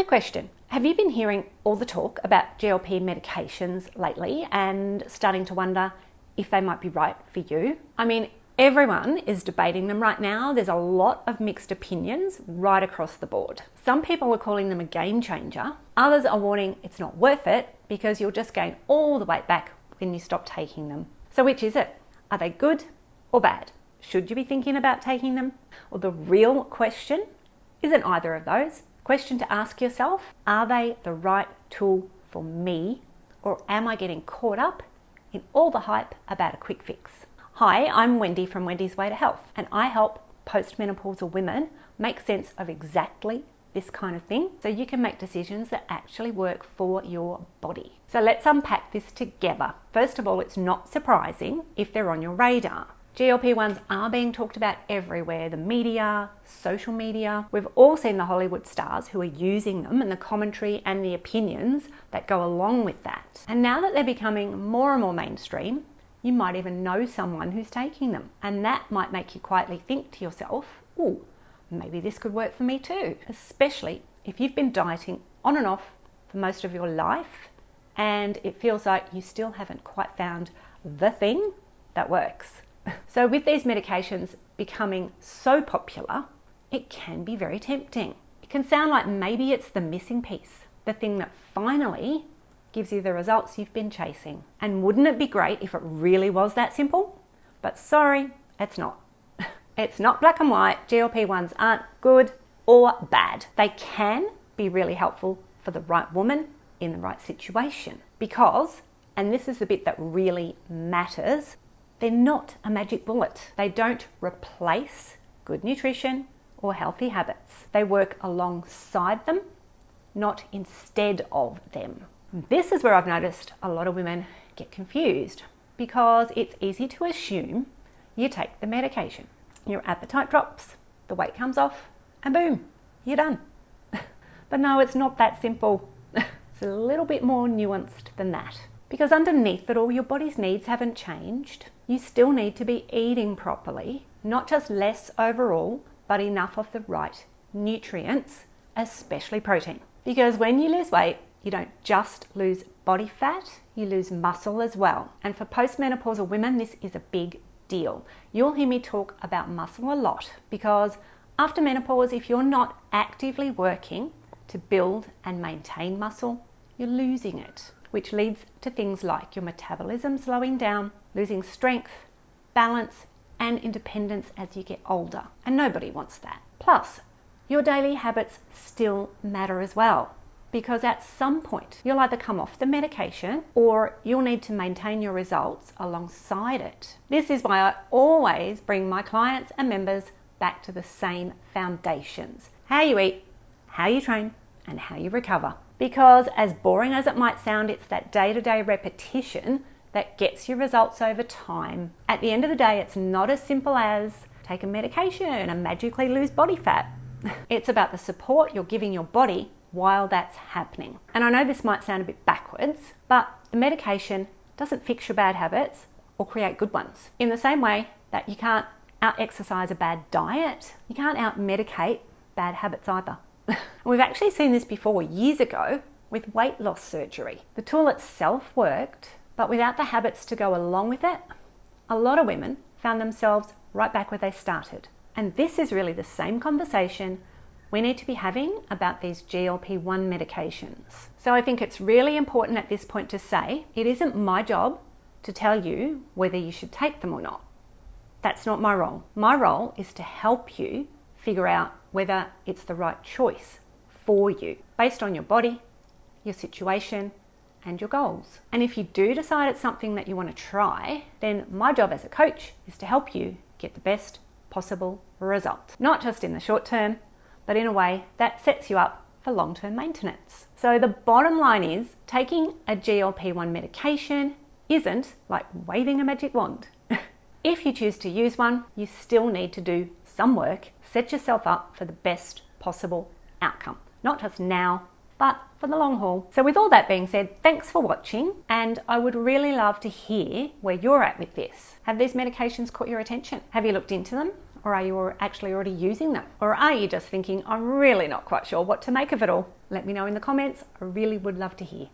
question. Have you been hearing all the talk about GLP medications lately and starting to wonder if they might be right for you? I mean, everyone is debating them right now. There's a lot of mixed opinions right across the board. Some people are calling them a game changer. Others are warning it's not worth it because you'll just gain all the weight back when you stop taking them. So which is it? Are they good or bad? Should you be thinking about taking them? Well, the real question isn't either of those. Question to ask yourself, are they the right tool for me, or am I getting caught up in all the hype about a quick fix? Hi, I'm Wendy from Wendy's Way to Health, and I help post-menopausal women make sense of exactly this kind of thing so you can make decisions that actually work for your body. So let's unpack this together. First of all, it's not surprising if they're on your radar. GLP-1s are being talked about everywhere, the media, social media. We've all seen the Hollywood stars who are using them and the commentary and the opinions that go along with that. And now that they're becoming more and more mainstream, you might even know someone who's taking them. And that might make you quietly think to yourself, oh, maybe this could work for me too. Especially if you've been dieting on and off for most of your life and it feels like you still haven't quite found the thing that works. So with these medications becoming so popular, it can be very tempting. It can sound like maybe it's the missing piece, the thing that finally gives you the results you've been chasing. And wouldn't it be great if it really was that simple? But sorry, it's not. It's not black and white. GLP-1s aren't good or bad. They can be really helpful for the right woman in the right situation because, and this is the bit that really matters, they're not a magic bullet. They don't replace good nutrition or healthy habits. They work alongside them, not instead of them. This is where I've noticed a lot of women get confused because it's easy to assume you take the medication, your appetite drops, the weight comes off, and boom, you're done. But no, it's not that simple. It's a little bit more nuanced than that. Because underneath it all, your body's needs haven't changed. You still need to be eating properly, not just less overall, but enough of the right nutrients, especially protein. Because when you lose weight, you don't just lose body fat, you lose muscle as well. And for postmenopausal women, this is a big deal. You'll hear me talk about muscle a lot because after menopause, if you're not actively working to build and maintain muscle, you're losing it, which leads to things like your metabolism slowing down, losing strength, balance, and independence as you get older. And nobody wants that. Plus, your daily habits still matter as well, because at some point you'll either come off the medication or you'll need to maintain your results alongside it. This is why I always bring my clients and members back to the same foundations: how you eat, how you train, and how you recover. Because as boring as it might sound, it's that day-to-day repetition that gets you results over time. At the end of the day, it's not as simple as take a medication and magically lose body fat. It's about the support you're giving your body while that's happening. And I know this might sound a bit backwards, but the medication doesn't fix your bad habits or create good ones. In the same way that you can't out-exercise a bad diet, you can't out-medicate bad habits either. We've actually seen this before years ago with weight loss surgery. The tool itself worked, but without the habits to go along with it, a lot of women found themselves right back where they started. And this is really the same conversation we need to be having about these GLP-1 medications. So I think it's really important at this point to say, it isn't my job to tell you whether you should take them or not. That's not my role. My role is to help you figure out whether it's the right choice for you based on your body, your situation, and your goals. And if you do decide it's something that you want to try, then my job as a coach is to help you get the best possible result. Not just in the short term, but in a way that sets you up for long-term maintenance. So the bottom line is taking a GLP-1 medication isn't like waving a magic wand. If you choose to use one, you still need to do some work, set yourself up for the best possible outcome. Not just now, but for the long haul. So with all that being said, thanks for watching, and I would really love to hear where you're at with this. Have these medications caught your attention? Have you looked into them? or are you actually already using them? Or are you just thinking, I'm really not quite sure what to make of it all? Let me know in the comments. I really would love to hear.